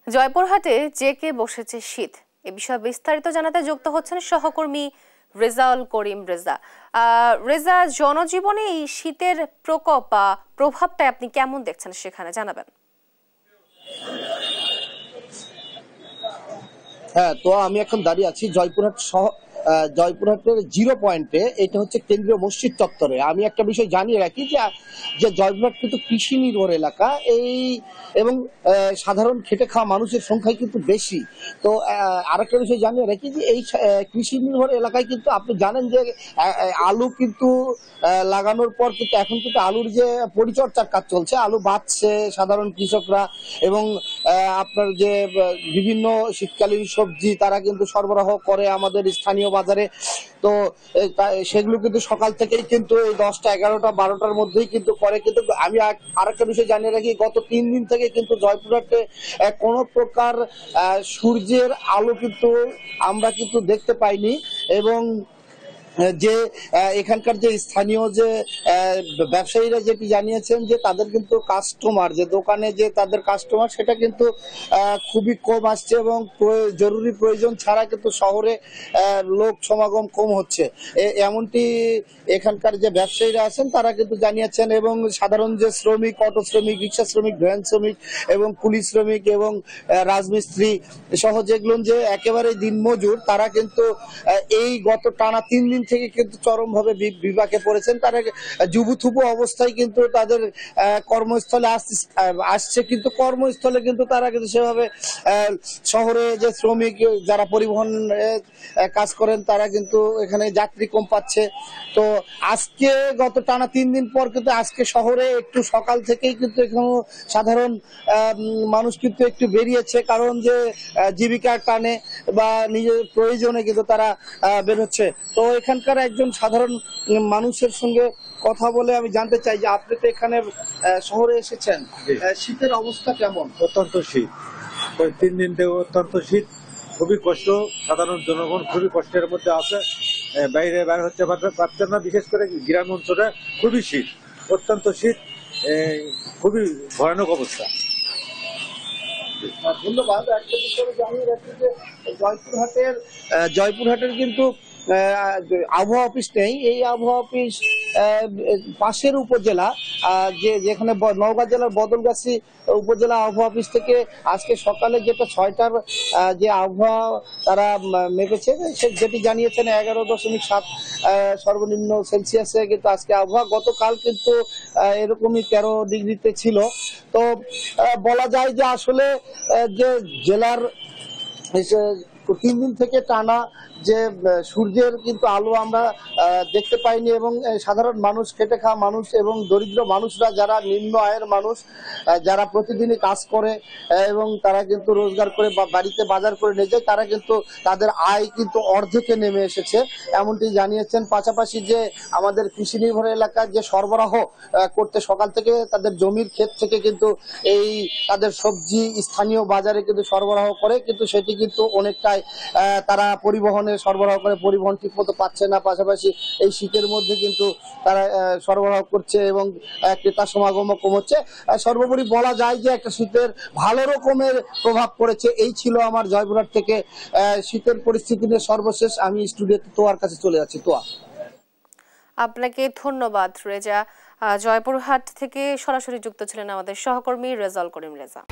জয়পুরহাটে JK বসেছে শীত, এ বিষয়ে বিস্তারিত জানাতে যুক্ত হচ্ছেন সহকর্মী রেজাউল করিম রেজা। রেজা, জনজীবনে এই শীতের প্রকোপ বা প্রভাবটা আপনি কেমন দেখছেন সেখানে জানাবেন। হ্যাঁ, তো আমি এখন দাঁড়িয়ে আছি জয়পুরহাটের জিরো পয়েন্টে। এটা হচ্ছে কেন্দ্রীয় মসজিদ চত্বরে। আমি একটা বিষয় জানিয়ে রাখি যে জয়পুরহাট কিন্তু কৃষি নির্ভর এলাকা, এবং সাধারণ খেটে খাওয়া মানুষের সংখ্যাই কিন্তু বেশি। তো আরেকটা বিষয় জানিয়ে রাখি যে এই কৃষি নির্ভর এলাকায় কিন্তু আপনি জানেন যে আলু কিন্তু লাগানোর পর কিন্তু এখন কিন্তু আলুর যে পরিচর্যার কাজ চলছে, আলু বাঁচছে সাধারণ কৃষকরা, এবং আপনার যে বিভিন্ন শীতকালীন সবজি তারা কিন্তু সরবরাহ করে আমাদের স্থানীয় বাজারে। তো সেগুলো কিন্তু সকাল থেকেই কিন্তু এই 10টা 11টা 12টার মধ্যেই কিন্তু করে। কিন্তু আমি আরেকটা বিষয় জানিয়ে রাখি, গত 3 দিন থেকে কিন্তু জয়পুরহাটে কোনো প্রকার সূর্যের আলো কিন্তু আমরা কিন্তু দেখতে পাইনি। এবং যে এখানকার যে স্থানীয় যে ব্যবসায়ীরা যেটি জানিয়েছেন যে তাদের কিন্তু কাস্টমার, যে দোকানে যে তাদের কাস্টমার, সেটা কিন্তু খুবই কম আসছে, এবং জরুরি প্রয়োজন ছাড়া কিন্তু শহরে লোক সমাগম কম হচ্ছে, এমনটি এখানকার যে ব্যবসায়ীরা আছেন তারা কিন্তু জানিয়েছেন। এবং সাধারণ যে শ্রমিক, অটো শ্রমিক, রিক্সা শ্রমিক, ভ্যান শ্রমিক এবং কুলি শ্রমিক এবং রাজমিস্ত্রি সহ যেগুলো যে একেবারে দিনমজুর, তারা কিন্তু এই গত টানা 3 দিন থেকে কিন্তু চরমভাবে বিপাকে পড়েছেন। তারা জুবুথুবু অবস্থায় কিন্তু তাদের কর্মস্থলে আসছে, কিন্তু কর্মস্থলে কিন্তু তারা কিন্তু সেভাবে শহরে যে শ্রমিক যারা পরিবহন কাজ করেন তারা কিন্তু এখানে যাত্রী কম পাচ্ছে। তো আজকে গত টানা 3 দিন পর কিন্তু আজকে শহরে একটু সকাল থেকেই কিন্তু এখানে সাধারণ মানুষ কিন্তু একটু বেরিয়েছে, কারণ যে জীবিকার টানে বা নিজের প্রয়োজনে কিন্তু তারা বেরোচ্ছে। তো এখানকার একজন সাধারণ মানুষের সঙ্গে কথা বলে আমি জানতে চাই যে আপনি তো এখানে শহরে এসেছেন, শীতের অবস্থা কেমন? অত্যন্ত শীত, 3 দিন থেকে অত্যন্ত শীত, খুবই কষ্ট। সাধারণ জনগণ খুবই কষ্টের মধ্যে আছে, বাইরে বের হতে পারছে না। বিশেষ করে গ্রাম অঞ্চলে খুবই শীত, অত্যন্ত শীত, খুবই ভয়ানক অবস্থা। ধন্যবাদ। একটা বিষয় জানিয়ে রাখি যে জয়পুরহাটের কিন্তু আবহাওয়া অফিস নেই। এই আবহাওয়া অফিস পাশের উপজেলা, যেখানে নওগাঁ জেলার বদলগাছি উপজেলা আবহাওয়া অফিস থেকে আজকে সকালে যেটা 6টার যে আবহাওয়া তারা মেপেছে, যেটি জানিয়েছেন 11.7 সর্বনিম্ন সেলসিয়াসে কিন্তু আজকে আবহাওয়া। গতকাল কিন্তু এরকমই 13 ডিগ্রিতে ছিল। তো বলা যায় যে আসলে যে জেলার 3 দিন থেকে টানা যে সূর্যের কিন্তু আলো আমরা দেখতে পাইনি, এবং সাধারণ মানুষ, খেটে খাওয়া মানুষ এবং দরিদ্র মানুষরা, যারা নিম্ন আয়ের মানুষ, যারা প্রতিদিনই কাজ করে এবং তারা কিন্তু রোজগার করে বাড়িতে বাজার করে নিয়ে যায়, তারা কিন্তু তাদের আয় কিন্তু অর্ধেকে নেমে এসেছে, এমনটি জানিয়েছেন। পাশাপাশি যে আমাদের কৃষি নির্ভর এলাকার যে সরবরাহ করতে সকাল থেকে তাদের জমির ক্ষেত থেকে কিন্তু এই তাদের সবজি স্থানীয় বাজারে কিন্তু সরবরাহ করে, কিন্তু সেটি কিন্তু অনেকটাই তারা পরিবহনে সরবরাহ করে, পরিবহন ঠিক মতো পাচ্ছে না। পাশাপাশি এই শীতের মধ্যে কিন্তু তারা সরবরাহ করছে এবং ক্রেতা সমাগমও কম হচ্ছে। সর্বোপরি বলা যায় যে একটা শীতের ভালো রকমের প্রভাব পড়েছে। এই ছিল আমার জয়পুরহাট থেকে শীতের পরিস্থিতি নিয়ে সর্বশেষ। আমি স্টুডিওতে তোয়ার কাছে চলে যাচ্ছি। তোয়া, আপনাকে ধন্যবাদ রেজা। জয়পুরহাট থেকে সরাসরি যুক্ত ছিলেন আমাদের সহকর্মী রেজাউল করিম রেজা।